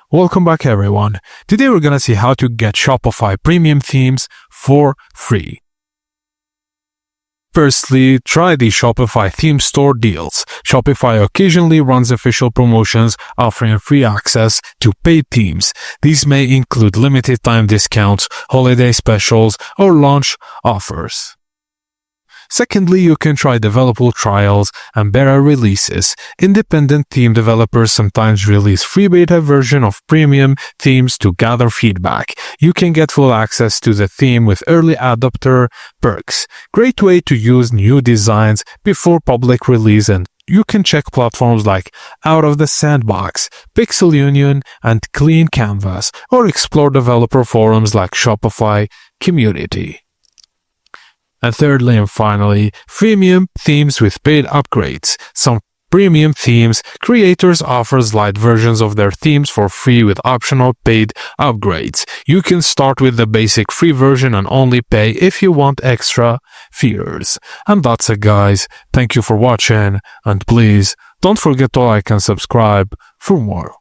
Welcome back everyone. Today we're gonna see how to get Shopify premium themes for free. Firstly, try the Shopify theme store deals. Shopify occasionally runs official promotions offering free access to paid themes. These may include limited time discounts, holiday specials, or launch offers. Secondly, you can try developer trials and beta releases. Independent theme developers sometimes release free beta version of premium themes to gather feedback. You can get full access to the theme with early adopter perks. Great way to use new designs before public release, and you can check platforms like Out of the Sandbox, Pixel Union, and Clean Canvas, or explore developer forums like Shopify Community. And thirdly and finally, freemium themes with paid upgrades. Some premium themes creators offer light versions of their themes for free with optional paid upgrades. You can start with the basic free version and only pay if you want extra features. And that's it guys. Thank you for watching, and please don't forget to like and subscribe for more.